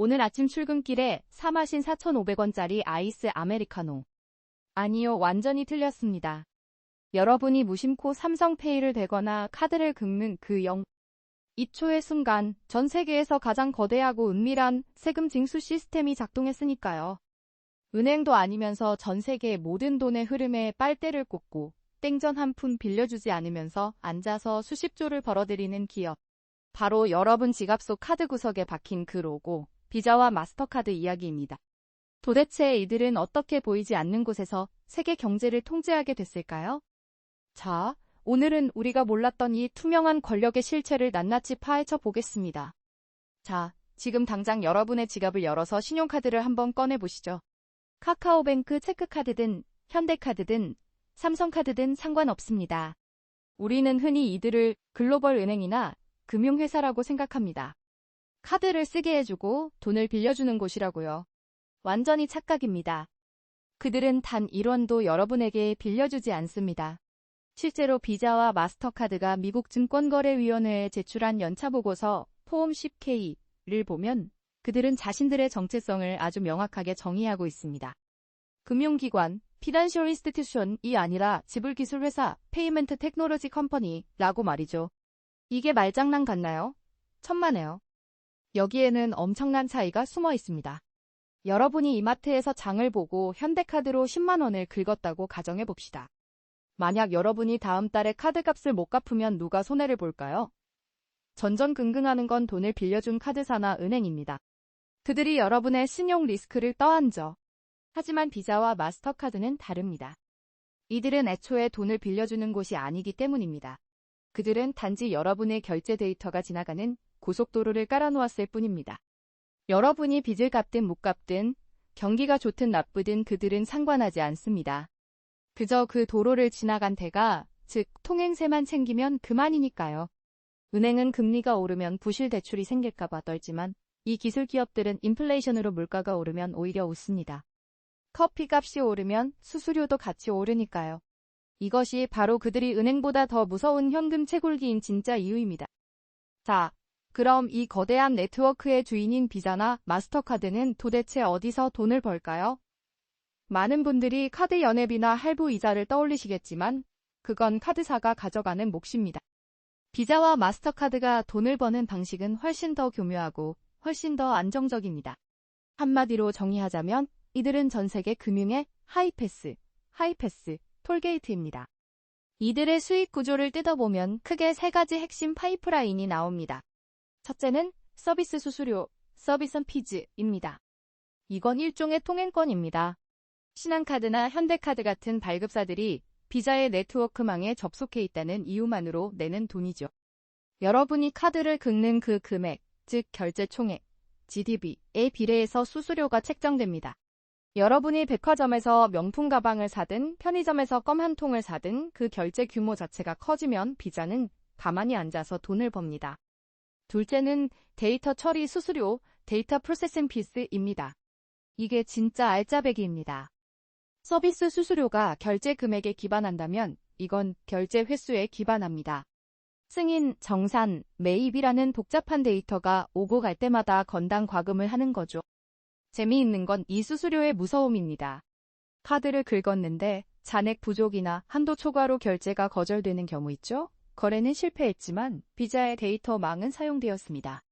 오늘 아침 출근길에 사 마신 4,500원짜리 아이스 아메리카노. 아니요, 완전히 틀렸습니다. 여러분이 무심코 삼성페이를 대거나 카드를 긁는 그 2초의 순간 전 세계에서 가장 거대하고 은밀한 세금 징수 시스템이 작동했으니까요. 은행도 아니면서 전 세계 모든 돈의 흐름에 빨대를 꽂고 땡전 한 푼 빌려주지 않으면서 앉아서 수십조를 벌어들이는 기업. 바로 여러분 지갑 속 카드 구석에 박힌 그 로고, 비자와 마스터카드 이야기입니다. 도대체 이들은 어떻게 보이지 않는 곳에서 세계 경제를 통제하게 됐을까요? 자, 오늘은 우리가 몰랐던 이 투명한 권력의 실체를 낱낱이 파헤쳐 보겠습니다. 자, 지금 당장 여러분의 지갑을 열어서 신용카드를 한번 꺼내보시죠. 카카오뱅크 체크카드든 현대카드든 삼성카드든 상관없습니다. 우리는 흔히 이들을 글로벌 은행이나 금융회사라고 생각합니다. 카드를 쓰게 해주고 돈을 빌려주는 곳이라고요. 완전히 착각입니다. 그들은 단 1원도 여러분에게 빌려주지 않습니다. 실제로 비자와 마스터카드가 미국 증권거래위원회에 제출한 연차보고서 폼 10K를 보면 그들은 자신들의 정체성을 아주 명확하게 정의하고 있습니다. 금융기관, 피난셜 인스티튜션이 아니라 지불기술회사, 페이먼트 테크놀로지 컴퍼니라고 말이죠. 이게 말장난 같나요? 천만에요. 여기에는 엄청난 차이가 숨어 있습니다. 여러분이 이마트에서 장을 보고 현대카드로 10만 원을 긁었다고 가정해봅시다. 만약 여러분이 다음 달에 카드값을 못 갚으면 누가 손해를 볼까요? 전전긍긍하는 건 돈을 빌려준 카드사나 은행입니다. 그들이 여러분의 신용 리스크를 떠안죠. 하지만 비자와 마스터카드는 다릅니다. 이들은 애초에 돈을 빌려주는 곳이 아니기 때문입니다. 그들은 단지 여러분의 결제 데이터가 지나가는 고속도로를 깔아놓았을 뿐입니다. 여러분이 빚을 갚든 못 갚든 경기가 좋든 나쁘든 그들은 상관하지 않습니다. 그저 그 도로를 지나간 대가, 즉 통행세만 챙기면 그만이니까요. 은행은 금리가 오르면 부실 대출이 생길까봐 떨지만 이 기술 기업들은 인플레이션으로 물가가 오르면 오히려 웃습니다. 커피값이 오르면 수수료도 같이 오르니까요. 이것이 바로 그들이 은행보다 더 무서운 현금 채굴기인 진짜 이유입니다. 자, 그럼 이 거대한 네트워크의 주인인 비자나 마스터카드는 도대체 어디서 돈을 벌까요? 많은 분들이 카드 연회비나 할부 이자를 떠올리시겠지만 그건 카드사가 가져가는 몫입니다. 비자와 마스터카드가 돈을 버는 방식은 훨씬 더 교묘하고 훨씬 더 안정적입니다. 한마디로 정의하자면 이들은 전 세계 금융의 하이패스, 톨게이트입니다. 이들의 수익 구조를 뜯어보면 크게 세 가지 핵심 파이프라인이 나옵니다. 첫째는 서비스 수수료, 서비스 피즈입니다. 이건 일종의 통행권입니다. 신한카드나 현대카드 같은 발급사들이 비자의 네트워크망에 접속해 있다는 이유만으로 내는 돈이죠. 여러분이 카드를 긁는 그 금액, 즉 결제 총액, GDP에 비례해서 수수료가 책정됩니다. 여러분이 백화점에서 명품 가방을 사든 편의점에서 껌 한 통을 사든 그 결제 규모 자체가 커지면 비자는 가만히 앉아서 돈을 법니다. 둘째는 데이터 처리 수수료, 데이터 프로세싱 피스입니다. 이게 진짜 알짜배기입니다. 서비스 수수료가 결제 금액에 기반한다면 이건 결제 횟수에 기반합니다. 승인, 정산, 매입이라는 복잡한 데이터가 오고 갈 때마다 건당 과금을 하는 거죠. 재미있는 건 이 수수료의 무서움입니다. 카드를 긁었는데 잔액 부족이나 한도 초과로 결제가 거절되는 경우 있죠? 거래는 실패했지만 비자의 데이터망은 사용되었습니다.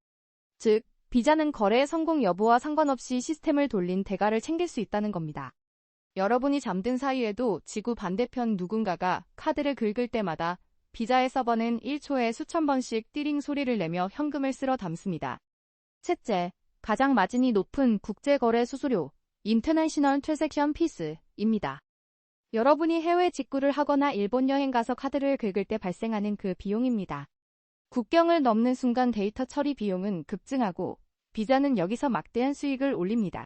즉, 비자는 거래의 성공 여부와 상관없이 시스템을 돌린 대가를 챙길 수 있다는 겁니다. 여러분이 잠든 사이에도 지구 반대편 누군가가 카드를 긁을 때마다 비자의 서버는 1초에 수천 번씩 띠링 소리를 내며 현금을 쓸어 담습니다. 셋째, 가장 마진이 높은 국제거래 수수료, 인터내셔널 트랜잭션 피스입니다. 여러분이 해외 직구를 하거나 일본 여행 가서 카드를 긁을 때 발생하는 그 비용입니다. 국경을 넘는 순간 데이터 처리 비용은 급증하고 비자는 여기서 막대한 수익을 올립니다.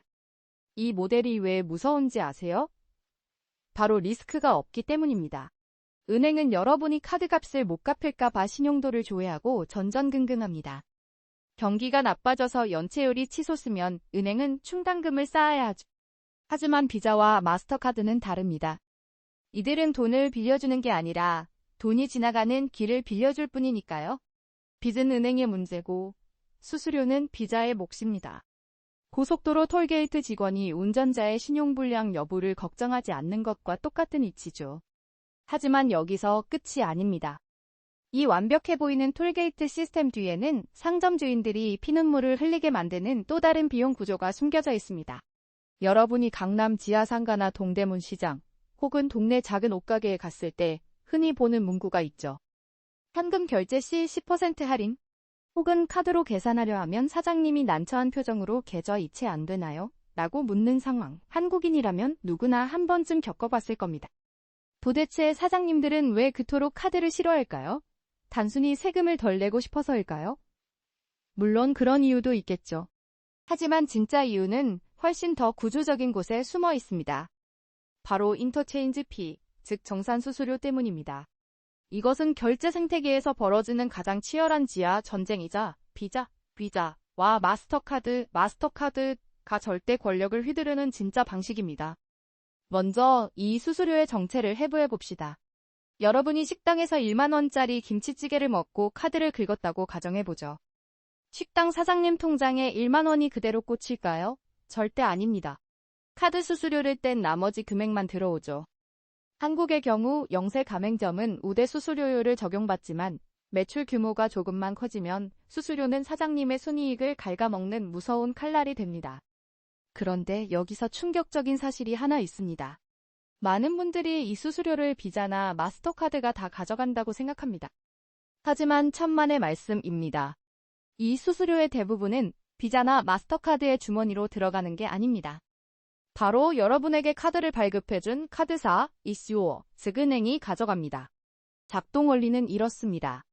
이 모델이 왜 무서운지 아세요? 바로 리스크가 없기 때문입니다. 은행은 여러분이 카드값을 못 갚을까 봐 신용도를 조회하고 전전긍긍합니다. 경기가 나빠져서 연체율이 치솟으면 은행은 충당금을 쌓아야 하죠. 하지만 비자와 마스터카드는 다릅니다. 이들은 돈을 빌려주는 게 아니라 돈이 지나가는 길을 빌려줄 뿐이니까요. 빚은 은행의 문제고 수수료는 비자의 몫입니다. 고속도로 톨게이트 직원이 운전자의 신용불량 여부를 걱정하지 않는 것과 똑같은 이치죠. 하지만 여기서 끝이 아닙니다. 이 완벽해 보이는 톨게이트 시스템 뒤에는 상점 주인들이 피눈물을 흘리게 만드는 또 다른 비용 구조가 숨겨져 있습니다. 여러분이 강남 지하상가나 동대문 시장 혹은 동네 작은 옷가게에 갔을 때 흔히 보는 문구가 있죠. 현금 결제 시 10% 할인? 혹은 카드로 계산하려 하면 사장님이 난처한 표정으로 계좌 이체 안 되나요? 라고 묻는 상황. 한국인이라면 누구나 한 번쯤 겪어봤을 겁니다. 도대체 사장님들은 왜 그토록 카드를 싫어할까요? 단순히 세금을 덜 내고 싶어서일까요? 물론 그런 이유도 있겠죠. 하지만 진짜 이유는 훨씬 더 구조적인 곳에 숨어 있습니다. 바로 인터체인지 피, 즉 정산 수수료 때문입니다. 이것은 결제 생태계에서 벌어지는 가장 치열한 지하 전쟁이자 비자와 마스터카드가 절대 권력을 휘두르는 진짜 방식입니다. 먼저 이 수수료의 정체를 해부해 봅시다. 여러분이 식당에서 1만 원짜리 김치찌개를 먹고 카드를 긁었다고 가정해보죠. 식당 사장님 통장에 1만 원이 그대로 꽂힐까요? 절대 아닙니다. 카드 수수료를 뗀 나머지 금액만 들어오죠. 한국의 경우 영세 가맹점은 우대 수수료율을 적용받지만 매출 규모가 조금만 커지면 수수료는 사장님의 순이익을 갉아먹는 무서운 칼날이 됩니다. 그런데 여기서 충격적인 사실이 하나 있습니다. 많은 분들이 이 수수료를 비자나 마스터카드가 다 가져간다고 생각합니다. 하지만 천만의 말씀입니다. 이 수수료의 대부분은 비자나 마스터카드의 주머니로 들어가는 게 아닙니다. 바로 여러분에게 카드를 발급해준 카드사, 이슈어, 즉 은행이 가져갑니다. 작동 원리는 이렇습니다.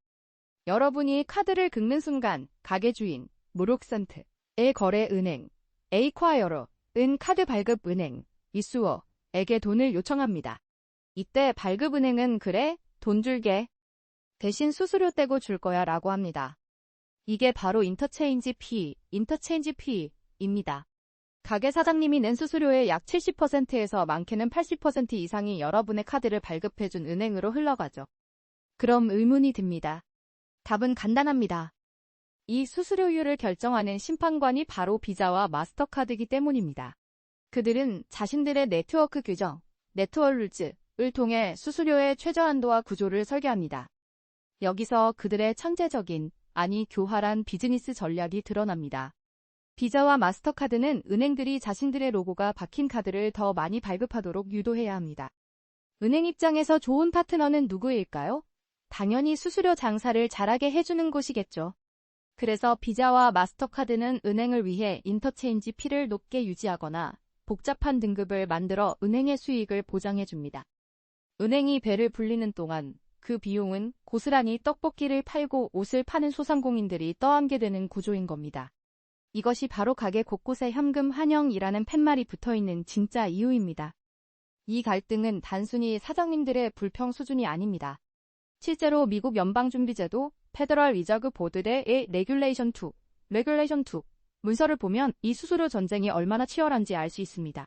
여러분이 카드를 긁는 순간 가게 주인, 무룩센트의 거래 은행, 에이콰이어러은 카드 발급 은행, 이슈어에게 돈을 요청합니다. 이때 발급 은행은 그래, 돈 줄게. 대신 수수료 떼고 줄 거야 라고 합니다. 이게 바로 인터체인지 피입니다. 가게 사장님이 낸 수수료의 약 70%에서 많게는 80% 이상이 여러분의 카드를 발급해준 은행으로 흘러가죠. 그럼 의문이 듭니다. 답은 간단합니다. 이 수수료율을 결정하는 심판관이 바로 비자와 마스터카드이기 때문입니다. 그들은 자신들의 네트워크 규정, 네트워크 룰즈를 통해 수수료의 최저한도와 구조를 설계합니다. 여기서 그들의 천재적인, 아니 교활한 비즈니스 전략이 드러납니다. 비자와 마스터카드는 은행들이 자신들의 로고가 박힌 카드를 더 많이 발급하도록 유도해야 합니다. 은행 입장에서 좋은 파트너는 누구일까요? 당연히 수수료 장사를 잘하게 해주는 곳이겠죠. 그래서 비자와 마스터카드는 은행을 위해 인터체인지 피를 높게 유지하거나 복잡한 등급을 만들어 은행의 수익을 보장해줍니다. 은행이 배를 불리는 동안 그 비용은 고스란히 떡볶이를 팔고 옷을 파는 소상공인들이 떠안게 되는 구조인 겁니다. 이것이 바로 가게 곳곳에 현금 환영이라는 팻말이 붙어있는 진짜 이유입니다. 이 갈등은 단순히 사장님들의 불평 수준이 아닙니다. 실제로 미국 연방준비제도 페더럴 리저브 보드의 레귤레이션 2 문서를 보면 이 수수료 전쟁이 얼마나 치열한지 알 수 있습니다.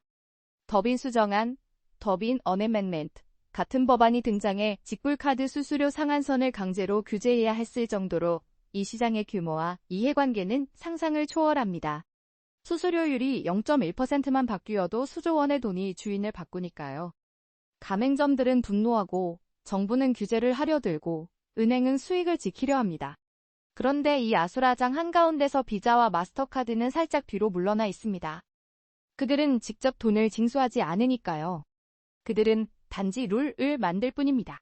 더빈 수정안, 더빈 어메멘멘트 같은 법안이 등장해 직불카드 수수료 상한선을 강제로 규제해야 했을 정도로 이 시장의 규모와 이해관계는 상상을 초월합니다. 수수료율이 0.1%만 바뀌어도 수조 원의 돈이 주인을 바꾸니까요. 가맹점들은 분노하고 정부는 규제를 하려 들고 은행은 수익을 지키려 합니다. 그런데 이 아수라장 한가운데서 비자와 마스터카드는 살짝 뒤로 물러나 있습니다. 그들은 직접 돈을 징수하지 않으니까요. 그들은 단지 룰을 만들 뿐입니다.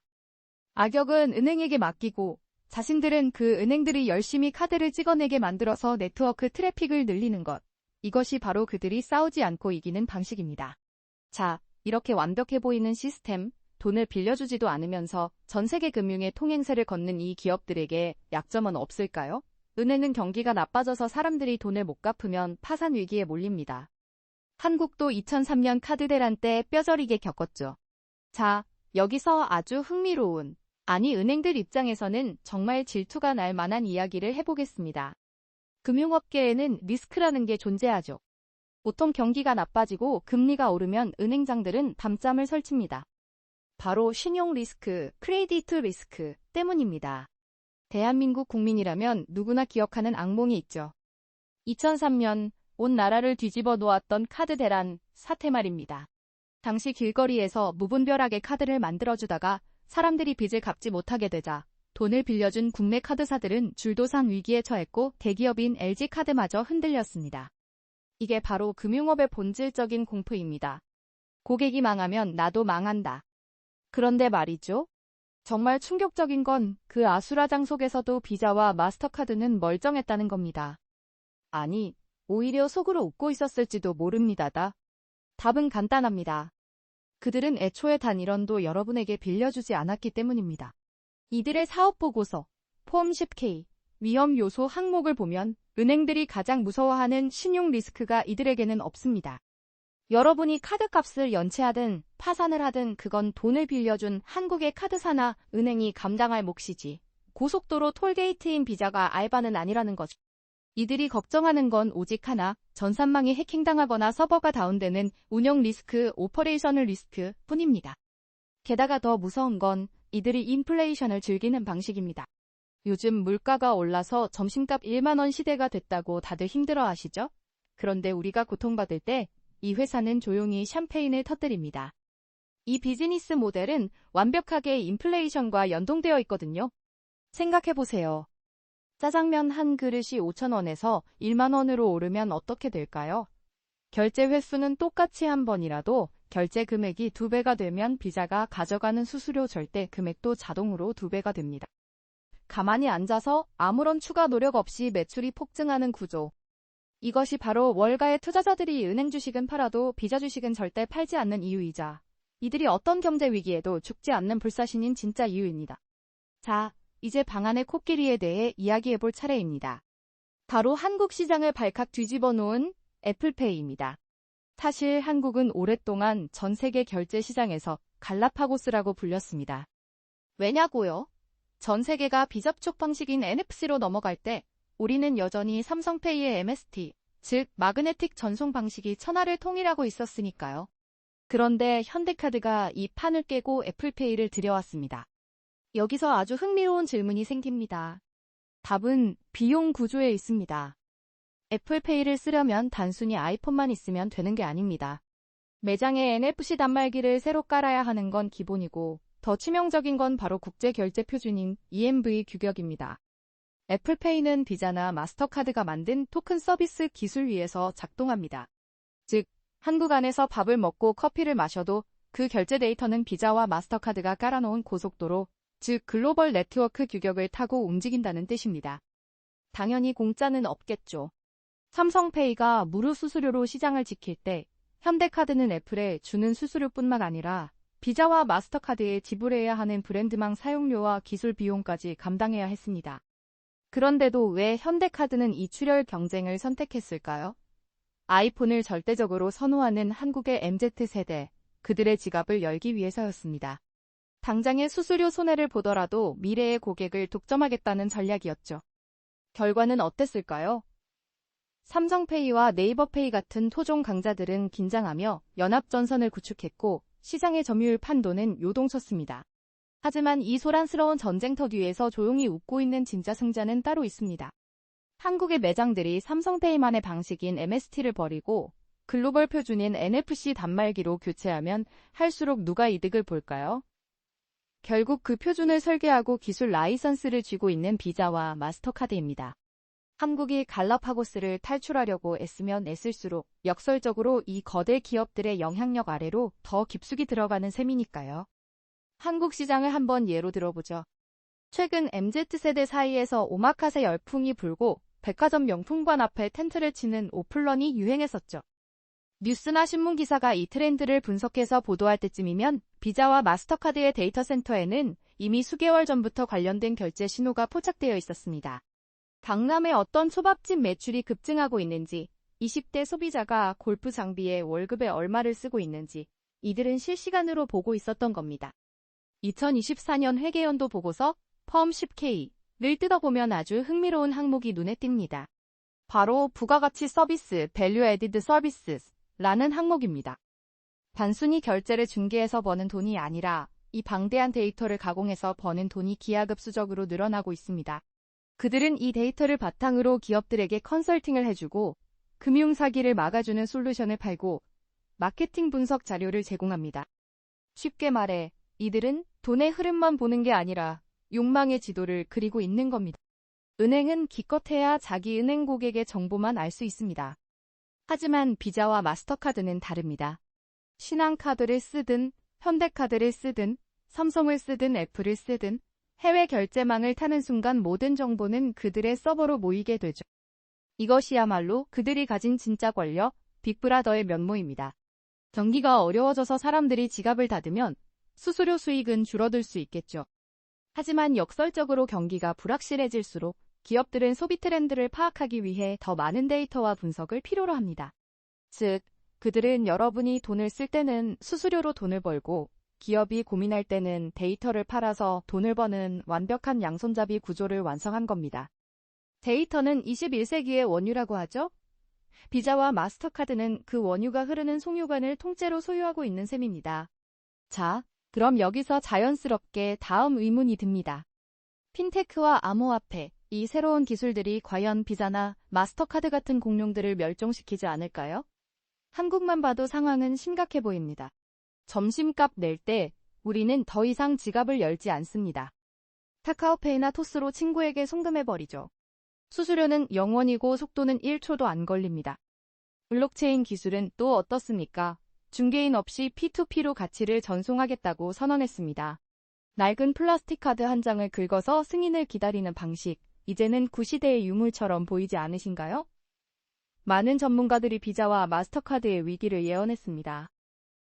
악역은 은행에게 맡기고 자신들은 그 은행들이 열심히 카드를 찍어내게 만들어서 네트워크 트래픽을 늘리는 것. 이것이 바로 그들이 싸우지 않고 이기는 방식입니다. 자, 이렇게 완벽해 보이는 시스템, 돈을 빌려주지도 않으면서 전 세계 금융의 통행세를 걷는 이 기업들에게 약점은 없을까요? 은행은 경기가 나빠져서 사람들이 돈을 못 갚으면 파산 위기에 몰립니다. 한국도 2003년 카드 대란 때 뼈저리게 겪었죠. 자, 여기서 아주 흥미로운, 아니 은행들 입장에서는 정말 질투가 날 만한 이야기를 해보겠습니다. 금융업계에는 리스크라는 게 존재하죠. 보통 경기가 나빠지고 금리가 오르면 은행장들은 밤잠을 설칩니다. 바로 신용 리스크, 크레디트 리스크 때문입니다. 대한민국 국민이라면 누구나 기억하는 악몽이 있죠. 2003년 온 나라를 뒤집어 놓았던 카드 대란 사태 말입니다. 당시 길거리에서 무분별하게 카드를 만들어주다가 사람들이 빚을 갚지 못하게 되자 돈을 빌려준 국내 카드사들은 줄도산 위기에 처했고 대기업인 LG카드마저 흔들렸습니다. 이게 바로 금융업의 본질적인 공포입니다. 고객이 망하면 나도 망한다. 그런데 말이죠. 정말 충격적인 건 그 아수라장 속에서도 비자와 마스터카드는 멀쩡했다는 겁니다. 아니, 오히려 속으로 웃고 있었을지도 모릅니다다. 답은 간단합니다. 그들은 애초에 단 1원도 여러분에게 빌려주지 않았기 때문입니다. 이들의 사업보고서, 폼 10K, 위험 요소 항목을 보면 은행들이 가장 무서워하는 신용 리스크가 이들에게는 없습니다. 여러분이 카드값을 연체하든 파산을 하든 그건 돈을 빌려준 한국의 카드사나 은행이 감당할 몫이지. 고속도로 톨게이트인 비자가 알바는 아니라는 거죠. 이들이 걱정하는 건 오직 하나, 전산망이 해킹당하거나 서버가 다운되는 운영 리스크, 오퍼레이셔널 리스크 뿐입니다. 게다가 더 무서운 건 이들이 인플레이션을 즐기는 방식입니다. 요즘 물가가 올라서 점심값 1만 원 시대가 됐다고 다들 힘들어하시죠? 그런데 우리가 고통받을 때 이 회사는 조용히 샴페인을 터뜨립니다. 이 비즈니스 모델은 완벽하게 인플레이션과 연동되어 있거든요. 생각해보세요. 짜장면 한 그릇이 5,000원에서 1만 원으로 오르면 어떻게 될까요? 결제 횟수는 똑같이 한 번이라도 결제 금액이 2배가 되면 비자가 가져가는 수수료 절대 금액도 자동으로 2배가 됩니다. 가만히 앉아서 아무런 추가 노력 없이 매출이 폭증하는 구조. 이것이 바로 월가의 투자자들이 은행 주식은 팔아도 비자 주식은 절대 팔지 않는 이유이자 이들이 어떤 경제 위기에도 죽지 않는 불사신인 진짜 이유입니다. 자, 이제 방안의 코끼리에 대해 이야기해볼 차례입니다. 바로 한국 시장을 발칵 뒤집어 놓은 애플페이입니다. 사실 한국은 오랫동안 전 세계 결제 시장에서 갈라파고스라고 불렸습니다. 왜냐고요? 전 세계가 비접촉 방식인 NFC로 넘어갈 때 우리는 여전히 삼성페이의 MST, 즉 마그네틱 전송 방식이 천하를 통일하고 있었으니까요. 그런데 현대카드가 이 판을 깨고 애플페이를 들여왔습니다. 여기서 아주 흥미로운 질문이 생깁니다. 답은 비용 구조에 있습니다. 애플페이를 쓰려면 단순히 아이폰만 있으면 되는 게 아닙니다. 매장에 NFC 단말기를 새로 깔아야 하는 건 기본이고 더 치명적인 건 바로 국제결제 표준인 EMV 규격입니다. 애플페이는 비자나 마스터카드가 만든 토큰 서비스 기술 위에서 작동합니다. 즉, 한국 안에서 밥을 먹고 커피를 마셔도 그 결제 데이터는 비자와 마스터카드가 깔아놓은 고속도로, 즉 글로벌 네트워크 규격을 타고 움직인다는 뜻입니다. 당연히 공짜는 없겠죠. 삼성페이가 무료 수수료로 시장을 지킬 때 현대카드는 애플에 주는 수수료뿐만 아니라 비자와 마스터카드에 지불해야 하는 브랜드망 사용료와 기술 비용까지 감당해야 했습니다. 그런데도 왜 현대카드는 이 출혈 경쟁을 선택했을까요? 아이폰을 절대적으로 선호하는 한국의 MZ세대, 그들의 지갑을 열기 위해서였습니다. 당장의 수수료 손해를 보더라도 미래의 고객을 독점하겠다는 전략이었죠. 결과는 어땠을까요? 삼성페이와 네이버페이 같은 토종 강자들은 긴장하며 연합전선을 구축했고 시장의 점유율 판도는 요동쳤습니다. 하지만 이 소란스러운 전쟁터 뒤에서 조용히 웃고 있는 진짜 승자는 따로 있습니다. 한국의 매장들이 삼성페이만의 방식인 MST를 버리고 글로벌 표준인 NFC 단말기로 교체하면 할수록 누가 이득을 볼까요? 결국 그 표준을 설계하고 기술 라이선스를 쥐고 있는 비자와 마스터카드입니다. 한국이 갈라파고스를 탈출하려고 애쓰면 애쓸수록 역설적으로 이 거대 기업들의 영향력 아래로 더 깊숙이 들어가는 셈이니까요. 한국 시장을 한번 예로 들어보죠. 최근 MZ세대 사이에서 오마카세 열풍이 불고 백화점 명품관 앞에 텐트를 치는 오플런이 유행했었죠. 뉴스나 신문 기사가 이 트렌드를 분석해서 보도할 때쯤이면 비자와 마스터카드의 데이터 센터에는 이미 수개월 전부터 관련된 결제 신호가 포착되어 있었습니다. 강남의 어떤 초밥집 매출이 급증하고 있는지, 20대 소비자가 골프 장비에 월급에 얼마를 쓰고 있는지 이들은 실시간으로 보고 있었던 겁니다. 2024년 회계연도 보고서 펌 10K를 뜯어보면 아주 흥미로운 항목이 눈에 띕니다. 바로 부가가치 서비스, 밸류 애디드 서비스라는 항목입니다. 단순히 결제를 중개해서 버는 돈이 아니라 이 방대한 데이터를 가공해서 버는 돈이 기하급수적으로 늘어나고 있습니다. 그들은 이 데이터를 바탕으로 기업들에게 컨설팅을 해주고 금융사기를 막아주는 솔루션을 팔고 마케팅 분석 자료를 제공합니다. 쉽게 말해 이들은 돈의 흐름만 보는 게 아니라 욕망의 지도를 그리고 있는 겁니다. 은행은 기껏해야 자기 은행 고객의 정보만 알 수 있습니다. 하지만 비자와 마스터카드는 다릅니다. 신한카드를 쓰든 현대카드를 쓰든 삼성을 쓰든 애플을 쓰든 해외 결제망을 타는 순간 모든 정보는 그들의 서버로 모이게 되죠. 이것이야말로 그들이 가진 진짜 권력, 빅브라더의 면모입니다. 경기가 어려워져서 사람들이 지갑을 닫으면 수수료 수익은 줄어들 수 있겠죠. 하지만 역설적으로 경기가 불확실해질수록 기업들은 소비 트렌드를 파악하기 위해 더 많은 데이터와 분석을 필요로 합니다. 즉, 그들은 여러분이 돈을 쓸 때는 수수료로 돈을 벌고 기업이 고민할 때는 데이터를 팔아서 돈을 버는 완벽한 양손잡이 구조를 완성한 겁니다. 데이터는 21세기의 원유라고 하죠? 비자와 마스터카드는 그 원유가 흐르는 송유관을 통째로 소유하고 있는 셈입니다. 자, 그럼 여기서 자연스럽게 다음 의문이 듭니다. 핀테크와 암호화폐, 이 새로운 기술들이 과연 비자나 마스터카드 같은 공룡들을 멸종시키지 않을까요? 한국만 봐도 상황은 심각해 보입니다. 점심값 낼 때 우리는 더 이상 지갑을 열지 않습니다. 카카오페이나 토스로 친구에게 송금해버리죠. 수수료는 0원이고 속도는 1초도 안 걸립니다. 블록체인 기술은 또 어떻습니까? 중개인 없이 P2P로 가치를 전송하겠다고 선언했습니다. 낡은 플라스틱 카드 한 장을 긁어서 승인을 기다리는 방식, 이제는 구시대의 유물처럼 보이지 않으신가요? 많은 전문가들이 비자와 마스터카드의 위기를 예언했습니다.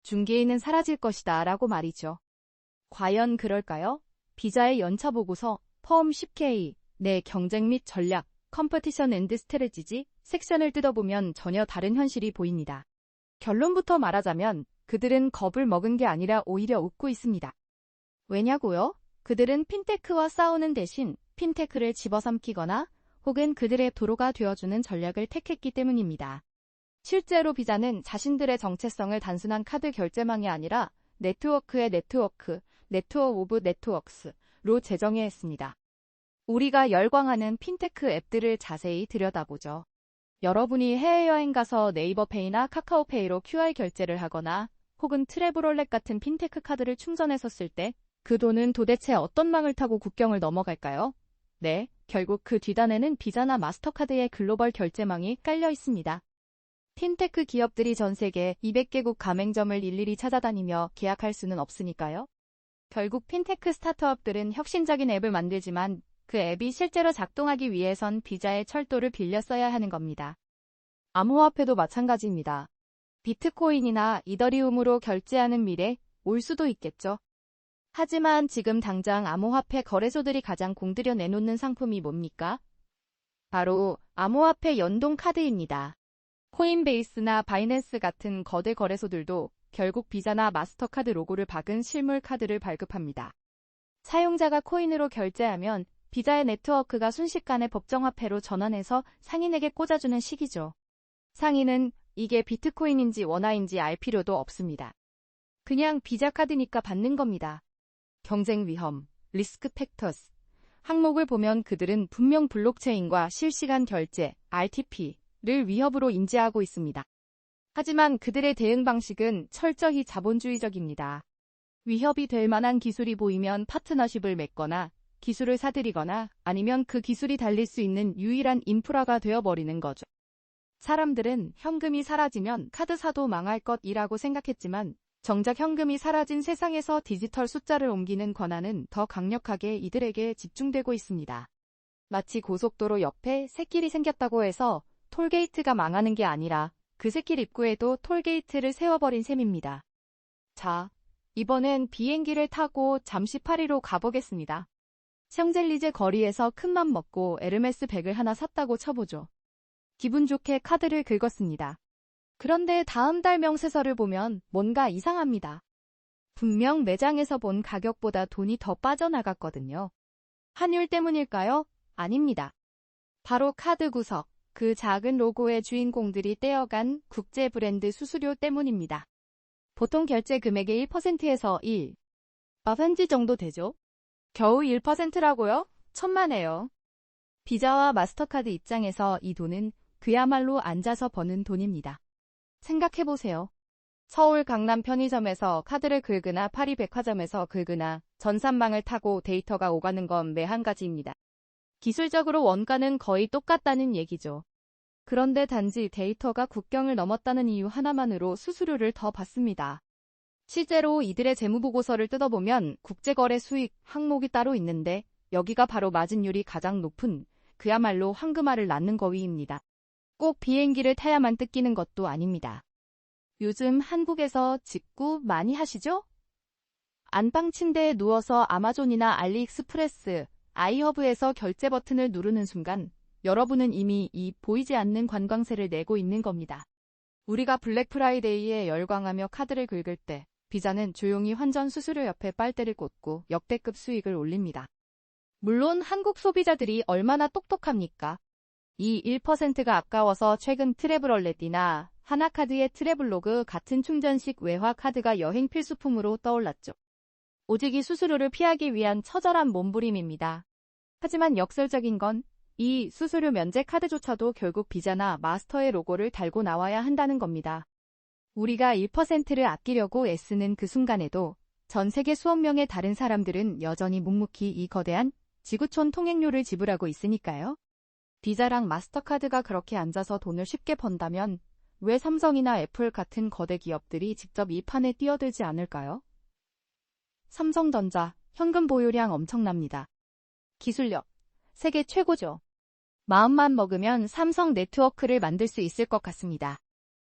중개인은 사라질 것이다 라고 말이죠. 과연 그럴까요? 비자의 연차 보고서 펌 10K 내 경쟁 및 전략, 컴퍼티션 앤드 스트래티지 섹션을 뜯어보면 전혀 다른 현실이 보입니다. 결론부터 말하자면 그들은 겁을 먹은 게 아니라 오히려 웃고 있습니다. 왜냐고요? 그들은 핀테크와 싸우는 대신 핀테크를 집어삼키거나 혹은 그들의 도로가 되어주는 전략을 택했기 때문입니다. 실제로 비자는 자신들의 정체성을 단순한 카드 결제망이 아니라 네트워크의 네트워크, 네트워크 오브 네트워크스로 재정의했습니다. 우리가 열광하는 핀테크 앱들을 자세히 들여다보죠. 여러분이 해외여행 가서 네이버페이나 카카오페이로 QR 결제를 하거나 혹은 트래블월렛 같은 핀테크 카드를 충전해서 쓸 때 그 돈은 도대체 어떤 망을 타고 국경을 넘어갈까요? 네, 결국 그 뒷단에는 비자나 마스터카드의 글로벌 결제망이 깔려 있습니다. 핀테크 기업들이 전 세계 200개국 가맹점을 일일이 찾아다니며 계약할 수는 없으니까요. 결국 핀테크 스타트업들은 혁신적인 앱을 만들지만 그 앱이 실제로 작동하기 위해선 비자의 철도를 빌려 써야 하는 겁니다. 암호화폐도 마찬가지입니다. 비트코인이나 이더리움으로 결제하는 미래 올 수도 있겠죠. 하지만 지금 당장 암호화폐 거래소들이 가장 공들여 내놓는 상품이 뭡니까? 바로 암호화폐 연동 카드입니다. 코인베이스나 바이낸스 같은 거대 거래소들도 결국 비자나 마스터카드 로고를 박은 실물 카드를 발급합니다. 사용자가 코인으로 결제하면 비자의 네트워크가 순식간에 법정화폐로 전환해서 상인에게 꽂아주는 식이죠. 상인은 이게 비트코인인지 원화인지 알 필요도 없습니다. 그냥 비자 카드니까 받는 겁니다. 경쟁 위험, 리스크 팩터스. 항목을 보면 그들은 분명 블록체인과 실시간 결제, RTP를 위협으로 인지하고 있습니다. 하지만 그들의 대응 방식은 철저히 자본주의적입니다. 위협이 될 만한 기술이 보이면 파트너십을 맺거나 기술을 사들이거나 아니면 그 기술이 달릴 수 있는 유일한 인프라가 되어버리는 거죠. 사람들은 현금이 사라지면 카드사도 망할 것이라고 생각했지만 정작 현금이 사라진 세상에서 디지털 숫자를 옮기는 권한은 더 강력하게 이들에게 집중되고 있습니다. 마치 고속도로 옆에 샛길이 생겼다고 해서 톨게이트가 망하는 게 아니라 그 샛길 입구에도 톨게이트를 세워버린 셈입니다. 자, 이번엔 비행기를 타고 잠시 파리로 가보겠습니다. 샹젤리제 거리에서 큰맘 먹고 에르메스 백을 하나 샀다고 쳐보죠. 기분 좋게 카드를 긁었습니다. 그런데 다음 달 명세서를 보면 뭔가 이상합니다. 분명 매장에서 본 가격보다 돈이 더 빠져나갔거든요. 환율 때문일까요? 아닙니다. 바로 카드 구석, 그 작은 로고의 주인공들이 떼어간 국제 브랜드 수수료 때문입니다. 보통 결제 금액의 1%에서 1% 정도 되죠? 겨우 1%라고요? 천만에요. 비자와 마스터카드 입장에서 이 돈은 그야말로 앉아서 버는 돈입니다. 생각해보세요. 서울 강남 편의점에서 카드를 긁으나 파리 백화점에서 긁으나 전산망을 타고 데이터가 오가는 건 매 한 가지입니다. 기술적으로 원가는 거의 똑같다는 얘기죠. 그런데 단지 데이터가 국경을 넘었다는 이유 하나만으로 수수료를 더 받습니다. 실제로 이들의 재무보고서를 뜯어보면 국제거래 수익 항목이 따로 있는데 여기가 바로 마진율이 가장 높은 그야말로 황금알을 낳는 거위입니다. 꼭 비행기를 타야만 뜯기는 것도 아닙니다. 요즘 한국에서 직구 많이 하시죠? 안방 침대에 누워서 아마존이나 알리익스프레스, 아이허브에서 결제 버튼을 누르는 순간 여러분은 이미 이 보이지 않는 관광세를 내고 있는 겁니다. 우리가 블랙 프라이데이에 열광하며 카드를 긁을 때 비자는 조용히 환전 수수료 옆에 빨대를 꽂고 역대급 수익을 올립니다. 물론 한국 소비자들이 얼마나 똑똑합니까? 이 1%가 아까워서 최근 트래블얼렛이나 하나카드의 트래블로그 같은 충전식 외화 카드가 여행 필수품으로 떠올랐죠. 오직 이 수수료를 피하기 위한 처절한 몸부림입니다. 하지만 역설적인 건 이 수수료 면제 카드조차도 결국 비자나 마스터의 로고를 달고 나와야 한다는 겁니다. 우리가 1%를 아끼려고 애쓰는 그 순간에도 전 세계 수억 명의 다른 사람들은 여전히 묵묵히 이 거대한 지구촌 통행료를 지불하고 있으니까요. 비자랑 마스터카드가 그렇게 앉아서 돈을 쉽게 번다면 왜 삼성이나 애플 같은 거대 기업들이 직접 이 판에 뛰어들지 않을까요? 삼성전자, 현금 보유량 엄청납니다. 기술력, 세계 최고죠. 마음만 먹으면 삼성 네트워크를 만들 수 있을 것 같습니다.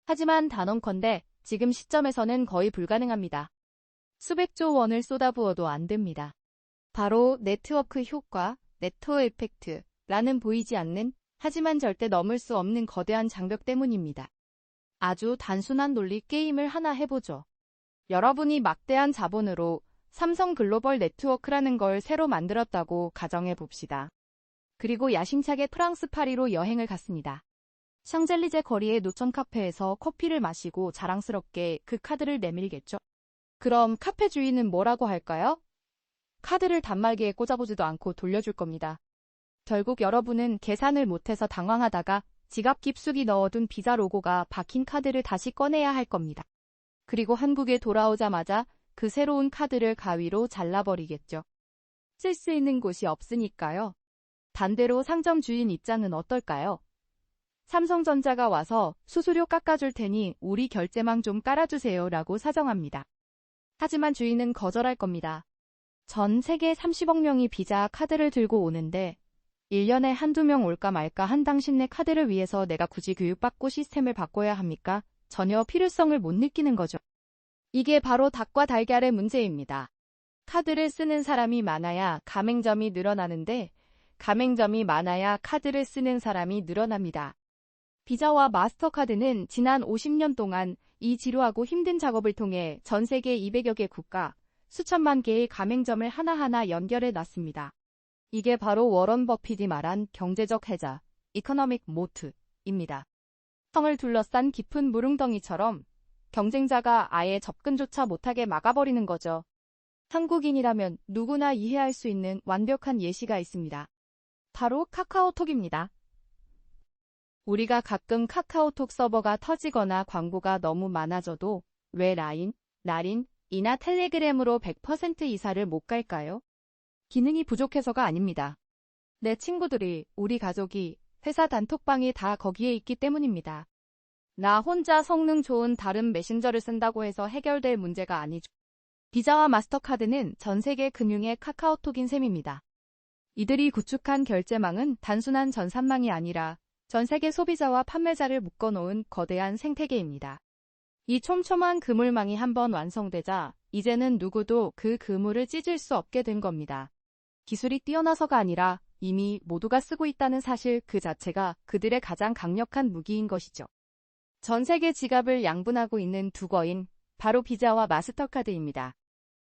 하지만 단언컨대 지금 시점에서는 거의 불가능합니다. 수백조 원을 쏟아부어도 안 됩니다. 바로 네트워크 효과, 네트워크 이펙트라는 보이지 않는 하지만 절대 넘을 수 없는 거대한 장벽 때문입니다. 아주 단순한 논리 게임을 하나 해보죠. 여러분이 막대한 자본으로 삼성 글로벌 네트워크라는 걸 새로 만들었다고 가정해 봅시다. 그리고 야심차게 프랑스 파리로 여행을 갔습니다. 샹젤리제 거리의 노천 카페에서 커피를 마시고 자랑스럽게 그 카드를 내밀겠죠. 그럼 카페 주인은 뭐라고 할까요? 카드를 단말기에 꽂아보지도 않고 돌려줄 겁니다. 결국 여러분은 계산을 못해서 당황하다가 지갑 깊숙이 넣어둔 비자 로고가 박힌 카드를 다시 꺼내야 할 겁니다. 그리고 한국에 돌아오자마자 그 새로운 카드를 가위로 잘라버리겠죠. 쓸 수 있는 곳이 없으니까요. 반대로 상점 주인 입장은 어떨까요? 삼성전자가 와서 수수료 깎아줄 테니 우리 결제망 좀 깔아주세요 라고 사정합니다. 하지만 주인은 거절할 겁니다. 전 세계 30억 명이 비자 카드를 들고 오는데 1년에 한두 명 올까 말까 한 당신네 카드를 위해서 내가 굳이 교육받고 시스템을 바꿔야 합니까? 전혀 필요성을 못 느끼는 거죠. 이게 바로 닭과 달걀의 문제입니다. 카드를 쓰는 사람이 많아야 가맹점이 늘어나는데 가맹점이 많아야 카드를 쓰는 사람이 늘어납니다. 비자와 마스터카드는 지난 50년 동안 이 지루하고 힘든 작업을 통해 전 세계 200여 개 국가, 수천만 개의 가맹점을 하나하나 연결해 놨습니다. 이게 바로 워런 버핏이 말한 경제적 해자, 이코노믹 모트입니다. 성을 둘러싼 깊은 물웅덩이처럼 경쟁자가 아예 접근조차 못하게 막아버리는 거죠. 한국인이라면 누구나 이해할 수 있는 완벽한 예시가 있습니다. 바로 카카오톡입니다. 우리가 가끔 카카오톡 서버가 터지거나 광고가 너무 많아져도 왜 라인, 이나 텔레그램으로 100% 이사를 못 갈까요? 기능이 부족해서가 아닙니다. 내 친구들이, 우리 가족이, 회사 단톡방이 다 거기에 있기 때문입니다. 나 혼자 성능 좋은 다른 메신저를 쓴다고 해서 해결될 문제가 아니죠. 비자와 마스터카드는 전 세계 금융의 카카오톡인 셈입니다. 이들이 구축한 결제망은 단순한 전산망이 아니라 전 세계 소비자와 판매자를 묶어놓은 거대한 생태계입니다. 이 촘촘한 그물망이 한번 완성되자 이제는 누구도 그 그물을 찢을 수 없게 된 겁니다. 기술이 뛰어나서가 아니라 이미 모두가 쓰고 있다는 사실 그 자체가 그들의 가장 강력한 무기인 것이죠. 전 세계 지갑을 양분하고 있는 두 거인 바로 비자와 마스터카드입니다.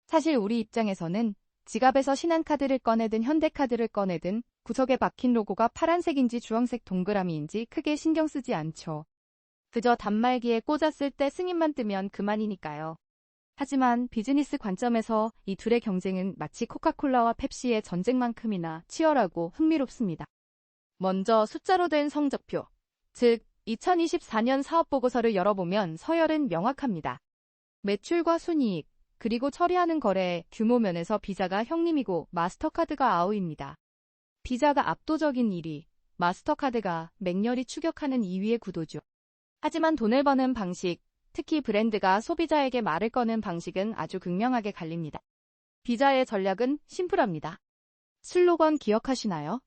사실 우리 입장에서는 지갑에서 신한카드를 꺼내든 현대카드를 꺼내든 구석에 박힌 로고가 파란색인지 주황색 동그라미인지 크게 신경 쓰지 않죠. 그저 단말기에 꽂았을 때 승인만 뜨면 그만이니까요. 하지만 비즈니스 관점에서 이 둘의 경쟁은 마치 코카콜라와 펩시의 전쟁만큼이나 치열하고 흥미롭습니다. 먼저 숫자로 된 성적표, 즉, 2024년 사업보고서를 열어보면 서열은 명확합니다. 매출과 순이익, 그리고 처리하는 거래 규모 면에서 비자가 형님이고 마스터카드가 아우입니다. 비자가 압도적인 1위, 마스터카드가 맹렬히 추격하는 2위의 구도죠. 하지만 돈을 버는 방식, 특히 브랜드가 소비자에게 말을 거는 방식은 아주 극명하게 갈립니다. 비자의 전략은 심플합니다. 슬로건 기억하시나요?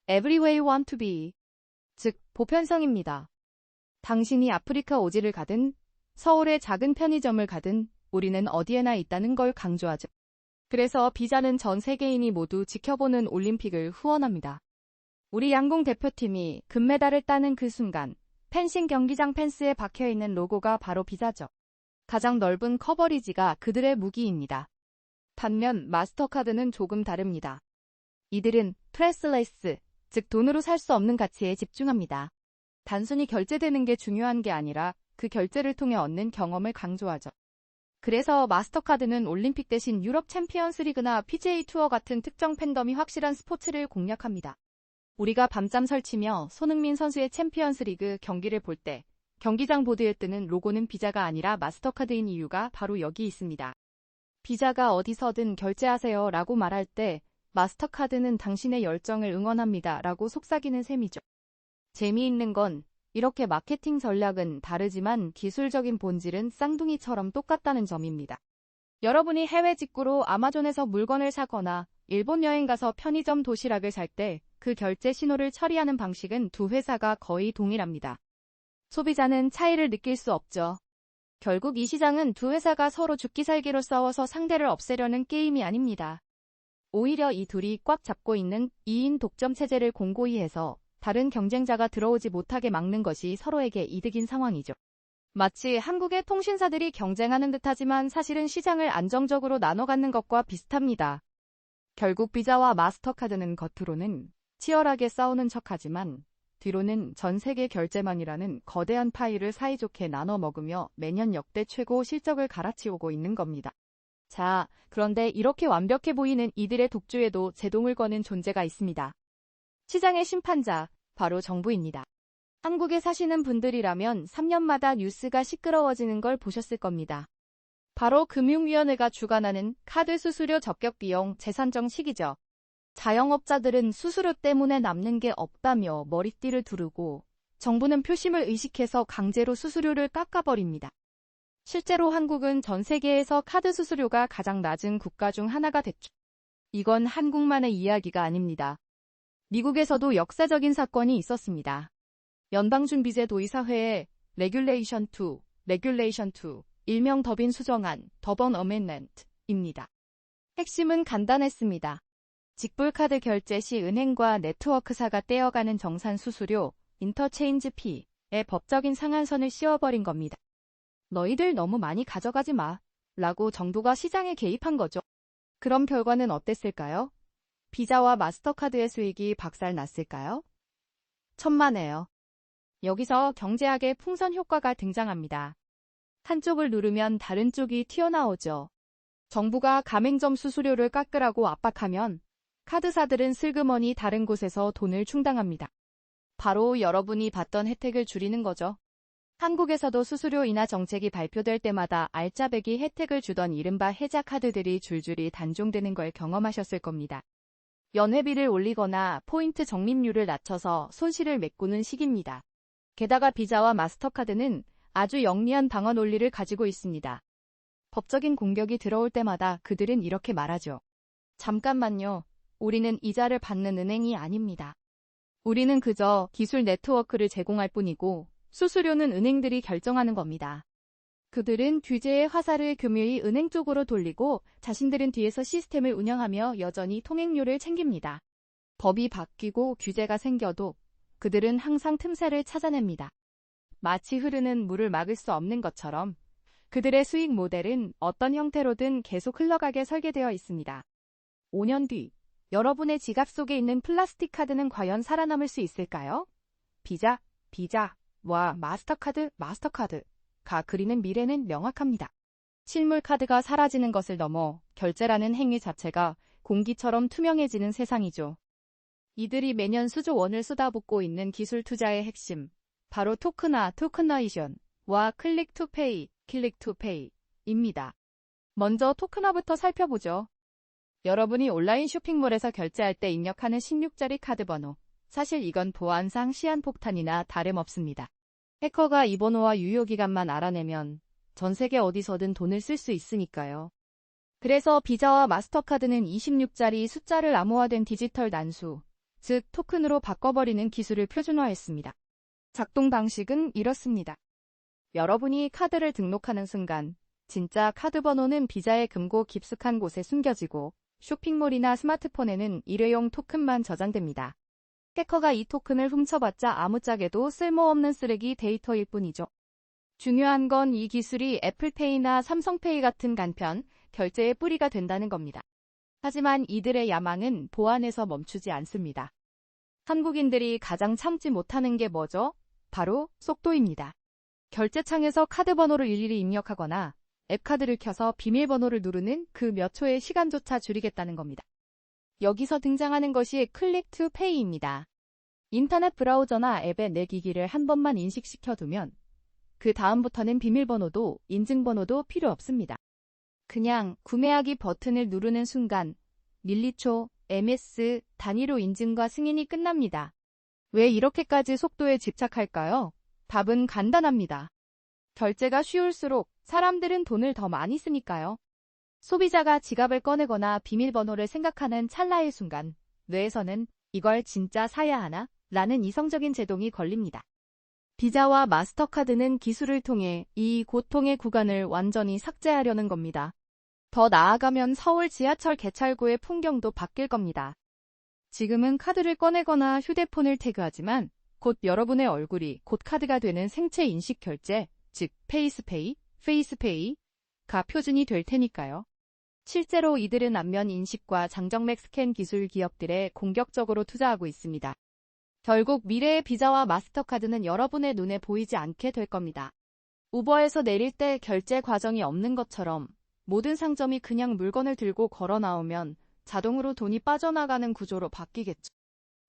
Every way want to be. 즉, 보편성입니다. 당신이 아프리카 오지를 가든 서울의 작은 편의점을 가든 우리는 어디에나 있다는 걸 강조하죠. 그래서 비자는 전 세계인이 모두 지켜보는 올림픽을 후원합니다. 우리 양궁 대표팀이 금메달을 따는 그 순간 펜싱 경기장 펜스에 박혀있는 로고가 바로 비자죠. 가장 넓은 커버리지가 그들의 무기입니다. 반면 마스터카드는 조금 다릅니다. 이들은 프레스레스, 즉 돈으로 살 수 없는 가치에 집중합니다. 단순히 결제되는 게 중요한 게 아니라 그 결제를 통해 얻는 경험을 강조하죠. 그래서 마스터카드는 올림픽 대신 유럽 챔피언스 리그나 PGA 투어 같은 특정 팬덤이 확실한 스포츠를 공략합니다. 우리가 밤잠 설치며 손흥민 선수의 챔피언스 리그 경기를 볼 때 경기장 보드에 뜨는 로고는 비자가 아니라 마스터카드인 이유가 바로 여기 있습니다. 비자가 어디서든 결제하세요 라고 말할 때 마스터카드는 당신의 열정을 응원합니다 라고 속삭이는 셈이죠. 재미있는 건 이렇게 마케팅 전략은 다르지만 기술적인 본질은 쌍둥이처럼 똑같다는 점입니다. 여러분이 해외 직구로 아마존에서 물건을 사거나 일본 여행 가서 편의점 도시락을 살 때 그 결제 신호를 처리하는 방식은 두 회사가 거의 동일합니다. 소비자는 차이를 느낄 수 없죠. 결국 이 시장은 두 회사가 서로 죽기 살기로 싸워서 상대를 없애려는 게임이 아닙니다. 오히려 이 둘이 꽉 잡고 있는 2인 독점 체제를 공고히 해서 다른 경쟁자가 들어오지 못하게 막는 것이 서로에게 이득인 상황이죠. 마치 한국의 통신사들이 경쟁하는 듯하지만 사실은 시장을 안정적으로 나눠 갖는 것과 비슷합니다. 결국 비자와 마스터카드는 겉으로는 치열하게 싸우는 척하지만 뒤로는 전 세계 결제망이라는 거대한 파이를 사이좋게 나눠 먹으며 매년 역대 최고 실적을 갈아치우고 있는 겁니다. 자, 그런데 이렇게 완벽해 보이는 이들의 독주에도 제동을 거는 존재가 있습니다. 시장의 심판자, 바로 정부입니다. 한국에 사시는 분들이라면 3년마다 뉴스가 시끄러워지는 걸 보셨을 겁니다. 바로 금융위원회가 주관하는 카드 수수료 적격 비용 재산정식이죠. 자영업자들은 수수료 때문에 남는 게 없다며 머리띠를 두르고 정부는 표심을 의식해서 강제로 수수료를 깎아버립니다. 실제로 한국은 전 세계에서 카드 수수료가 가장 낮은 국가 중 하나가 됐죠. 이건 한국만의 이야기가 아닙니다. 미국에서도 역사적인 사건이 있었습니다. 연방준비제 도의사회의 레귤레이션 2, 일명 더빈 수정안, 더번 어멘멘트입니다. 핵심은 간단했습니다. 직불카드 결제 시 은행과 네트워크사가 떼어가는 정산 수수료, 인터체인지 피에 법적인 상한선을 씌워버린 겁니다. 너희들 너무 많이 가져가지 마, 라고 정부가 시장에 개입한 거죠. 그럼 결과는 어땠을까요? 비자와 마스터카드의 수익이 박살났을까요? 천만에요. 여기서 경제학의 풍선 효과가 등장합니다. 한쪽을 누르면 다른 쪽이 튀어나오죠. 정부가 가맹점 수수료를 깎으라고 압박하면 카드사들은 슬그머니 다른 곳에서 돈을 충당합니다. 바로 여러분이 받던 혜택을 줄이는 거죠. 한국에서도 수수료 인하 정책이 발표될 때마다 알짜배기 혜택을 주던 이른바 혜자 카드들이 줄줄이 단종되는 걸 경험하셨을 겁니다. 연회비를 올리거나 포인트 적립률을 낮춰서 손실을 메꾸는 시기입니다. 게다가 비자와 마스터카드는 아주 영리한 방어 논리를 가지고 있습니다. 법적인 공격이 들어올 때마다 그들은 이렇게 말하죠. 잠깐만요. 우리는 이자를 받는 은행이 아닙니다. 우리는 그저 기술 네트워크를 제공할 뿐이고 수수료는 은행들이 결정하는 겁니다. 그들은 규제의 화살을 교묘히 은행 쪽으로 돌리고 자신들은 뒤에서 시스템을 운영하며 여전히 통행료를 챙깁니다. 법이 바뀌고 규제가 생겨도 그들은 항상 틈새를 찾아냅니다. 마치 흐르는 물을 막을 수 없는 것처럼 그들의 수익 모델은 어떤 형태로든 계속 흘러가게 설계되어 있습니다. 5년 뒤 여러분의 지갑 속에 있는 플라스틱 카드는 과연 살아남을 수 있을까요? 비자와 마스터카드가 그리는 미래는 명확합니다. 실물 카드가 사라지는 것을 넘어 결제라는 행위 자체가 공기처럼 투명해지는 세상이죠. 이들이 매년 수조 원을 쏟아붓고 있는 기술 투자의 핵심, 바로 토크나이션과 클릭 투 페이입니다. 먼저 토크나부터 살펴보죠. 여러분이 온라인 쇼핑몰에서 결제할 때 입력하는 16자리 카드 번호. 사실 이건 보안상 시한폭탄이나 다름없습니다. 해커가 이 번호와 유효기간만 알아내면 전 세계 어디서든 돈을 쓸 수 있으니까요. 그래서 비자와 마스터카드는 26자리 숫자를 암호화된 디지털 난수, 즉 토큰으로 바꿔버리는 기술을 표준화했습니다. 작동 방식은 이렇습니다. 여러분이 카드를 등록하는 순간 진짜 카드 번호는 비자의 금고 깊숙한 곳에 숨겨지고 쇼핑몰이나 스마트폰에는 일회용 토큰만 저장됩니다. 해커가 이 토큰을 훔쳐봤자 아무짝에도 쓸모없는 쓰레기 데이터일 뿐이죠. 중요한 건 이 기술이 애플페이나 삼성페이 같은 간편, 결제의 뿌리가 된다는 겁니다. 하지만 이들의 야망은 보안에서 멈추지 않습니다. 한국인들이 가장 참지 못하는 게 뭐죠? 바로 속도입니다. 결제창에서 카드 번호를 일일이 입력하거나 앱카드를 켜서 비밀번호를 누르는 그 몇 초의 시간조차 줄이겠다는 겁니다. 여기서 등장하는 것이 클릭 투 페이입니다. 인터넷 브라우저나 앱의 내 기기를 한 번만 인식시켜두면 그 다음부터는 비밀번호도 인증번호도 필요 없습니다. 그냥 구매하기 버튼을 누르는 순간 밀리초, ms 단위로 인증과 승인이 끝납니다. 왜 이렇게까지 속도에 집착할까요? 답은 간단합니다. 결제가 쉬울수록 사람들은 돈을 더 많이 쓰니까요. 소비자가 지갑을 꺼내거나 비밀번호를 생각하는 찰나의 순간 뇌에서는 이걸 진짜 사야 하나? 라는 이성적인 제동이 걸립니다. 비자와 마스터카드는 기술을 통해 이 고통의 구간을 완전히 삭제하려는 겁니다. 더 나아가면 서울 지하철 개찰구의 풍경도 바뀔 겁니다. 지금은 카드를 꺼내거나 휴대폰을 태그하지만 곧 여러분의 얼굴이 곧 카드가 되는 생체 인식 결제, 즉 페이스페이가 표준이 될 테니까요. 실제로 이들은 안면 인식과 장정맥 스캔 기술 기업들에 공격적으로 투자하고 있습니다. 결국 미래의 비자와 마스터카드는 여러분의 눈에 보이지 않게 될 겁니다. 우버에서 내릴 때 결제 과정이 없는 것처럼 모든 상점이 그냥 물건을 들고 걸어 나오면 자동으로 돈이 빠져나가는 구조로 바뀌겠죠.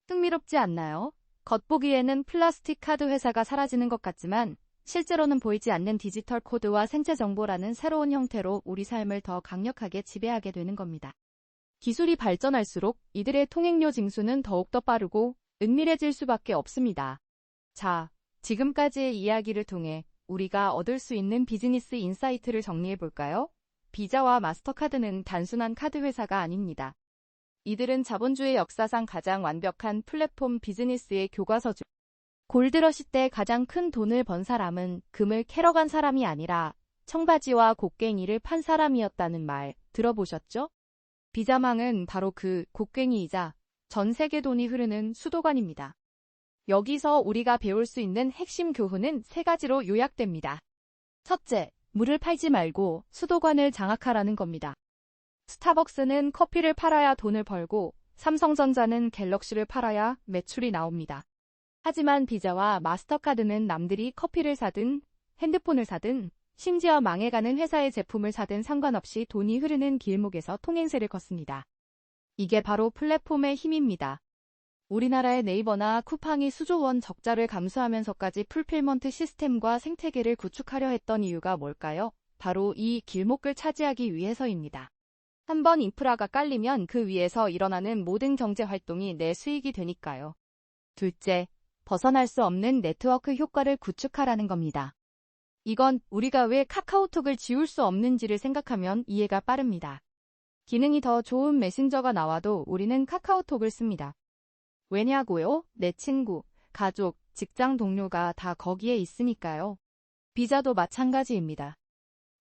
흥미롭지 않나요? 겉보기에는 플라스틱 카드 회사가 사라지는 것 같지만 실제로는 보이지 않는 디지털 코드와 생체 정보라는 새로운 형태로 우리 삶을 더 강력하게 지배하게 되는 겁니다. 기술이 발전할수록 이들의 통행료 징수는 더욱더 빠르고 은밀해질 수밖에 없습니다. 자, 지금까지의 이야기를 통해 우리가 얻을 수 있는 비즈니스 인사이트를 정리해볼까요? 비자와 마스터카드는 단순한 카드 회사가 아닙니다. 이들은 자본주의 역사상 가장 완벽한 플랫폼 비즈니스의 교과서죠. 골드러시 때 가장 큰 돈을 번 사람은 금을 캐러 간 사람이 아니라 청바지와 곡괭이를 판 사람이었다는 말 들어보셨죠? 비자망은 바로 그 곡괭이이자 전 세계 돈이 흐르는 수도관입니다. 여기서 우리가 배울 수 있는 핵심 교훈은 3가지로 요약됩니다. 첫째, 물을 팔지 말고 수도관을 장악하라는 겁니다. 스타벅스는 커피를 팔아야 돈을 벌고 삼성전자는 갤럭시를 팔아야 매출이 나옵니다. 하지만 비자와 마스터카드는 남들이 커피를 사든 핸드폰을 사든 심지어 망해가는 회사의 제품을 사든 상관없이 돈이 흐르는 길목에서 통행세를 걷습니다. 이게 바로 플랫폼의 힘입니다. 우리나라의 네이버나 쿠팡이 수조 원 적자를 감수하면서까지 풀필먼트 시스템과 생태계를 구축하려 했던 이유가 뭘까요? 바로 이 길목을 차지하기 위해서입니다. 한번 인프라가 깔리면 그 위에서 일어나는 모든 경제 활동이 내 수익이 되니까요. 둘째, 벗어날 수 없는 네트워크 효과를 구축하라는 겁니다. 이건 우리가 왜 카카오톡을 지울 수 없는지를 생각하면 이해가 빠릅니다. 기능이 더 좋은 메신저가 나와도 우리는 카카오톡을 씁니다. 왜냐고요? 내 친구, 가족, 직장 동료가 다 거기에 있으니까요. 비자도 마찬가지입니다.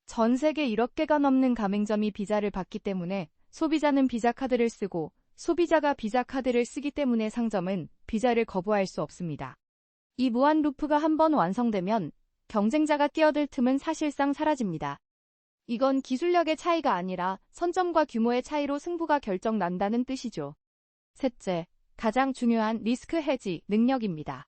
전 세계 1억 개가 넘는 가맹점이 비자를 받기 때문에 소비자는 비자 카드를 쓰고 소비자가 비자 카드를 쓰기 때문에 상점은 비자를 거부할 수 없습니다. 이 무한 루프가 한번 완성되면 경쟁자가 끼어들 틈은 사실상 사라집니다. 이건 기술력의 차이가 아니라 선점과 규모의 차이로 승부가 결정난다는 뜻이죠. 셋째, 가장 중요한 리스크 해지 능력입니다.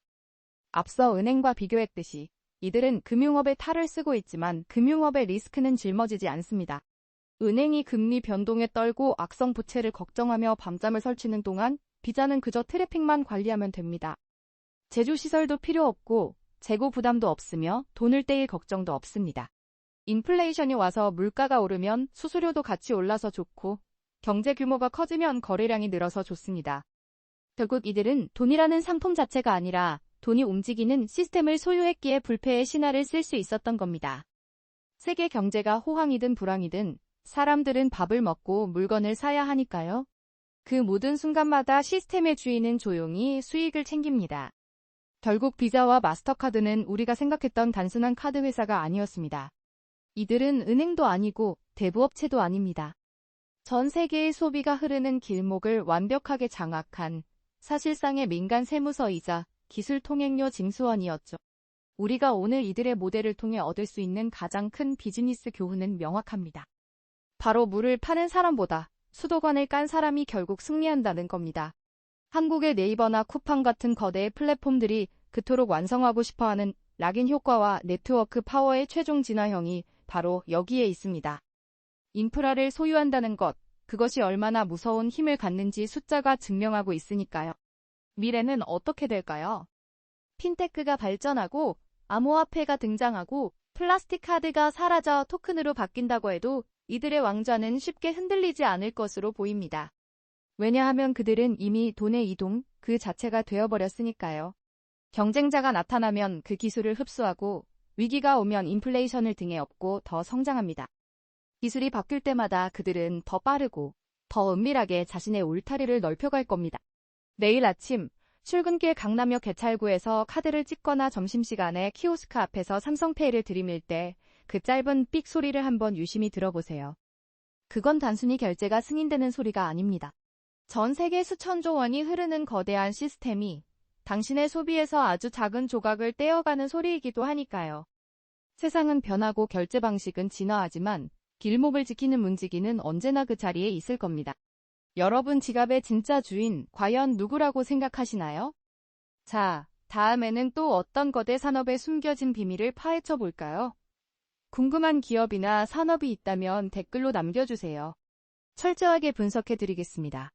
앞서 은행과 비교했듯이 이들은 금융업의 탈을 쓰고 있지만 금융업의 리스크는 짊어지지 않습니다. 은행이 금리 변동에 떨고 악성 부채를 걱정하며 밤잠을 설치는 동안 비자는 그저 트래픽만 관리하면 됩니다. 제조시설도 필요 없고 재고 부담도 없으며 돈을 떼일 걱정도 없습니다. 인플레이션이 와서 물가가 오르면 수수료도 같이 올라서 좋고 경제 규모가 커지면 거래량이 늘어서 좋습니다. 결국 이들은 돈이라는 상품 자체가 아니라 돈이 움직이는 시스템을 소유했기에 불패의 신화를 쓸 수 있었던 겁니다. 세계 경제가 호황이든 불황이든 사람들은 밥을 먹고 물건을 사야 하니까요. 그 모든 순간마다 시스템의 주인은 조용히 수익을 챙깁니다. 결국 비자와 마스터카드는 우리가 생각했던 단순한 카드 회사가 아니었습니다. 이들은 은행도 아니고 대부업체도 아닙니다. 전 세계의 소비가 흐르는 길목을 완벽하게 장악한 사실상의 민간 세무서이자 기술 통행료 징수원이었죠. 우리가 오늘 이들의 모델을 통해 얻을 수 있는 가장 큰 비즈니스 교훈은 명확합니다. 바로 물을 파는 사람보다 수도관을 깐 사람이 결국 승리한다는 겁니다. 한국의 네이버나 쿠팡 같은 거대의 플랫폼들이 그토록 완성하고 싶어하는 락인 효과와 네트워크 파워의 최종 진화형이 바로 여기에 있습니다. 인프라를 소유한다는 것, 그것이 얼마나 무서운 힘을 갖는지 숫자가 증명하고 있으니까요. 미래는 어떻게 될까요? 핀테크가 발전하고 암호화폐가 등장하고 플라스틱 카드가 사라져 토큰으로 바뀐다고 해도 이들의 왕좌는 쉽게 흔들리지 않을 것으로 보입니다. 왜냐하면 그들은 이미 돈의 이동 그 자체가 되어버렸으니까요. 경쟁자가 나타나면 그 기술을 흡수하고 위기가 오면 인플레이션을 등에 업고 더 성장합니다. 기술이 바뀔 때마다 그들은 더 빠르고 더 은밀하게 자신의 울타리를 넓혀갈 겁니다. 내일 아침 출근길 강남역 개찰구에서 카드를 찍거나 점심시간에 키오스크 앞에서 삼성페이를 들이밀 때 그 짧은 삑 소리를 한번 유심히 들어보세요. 그건 단순히 결제가 승인되는 소리가 아닙니다. 전 세계 수천조 원이 흐르는 거대한 시스템이 당신의 소비에서 아주 작은 조각을 떼어가는 소리이기도 하니까요. 세상은 변하고 결제 방식은 진화하지만 길목을 지키는 문지기는 언제나 그 자리에 있을 겁니다. 여러분 지갑의 진짜 주인 과연 누구라고 생각하시나요? 자, 다음에는 또 어떤 거대 산업의 숨겨진 비밀을 파헤쳐 볼까요? 궁금한 기업이나 산업이 있다면 댓글로 남겨주세요. 철저하게 분석해 드리겠습니다.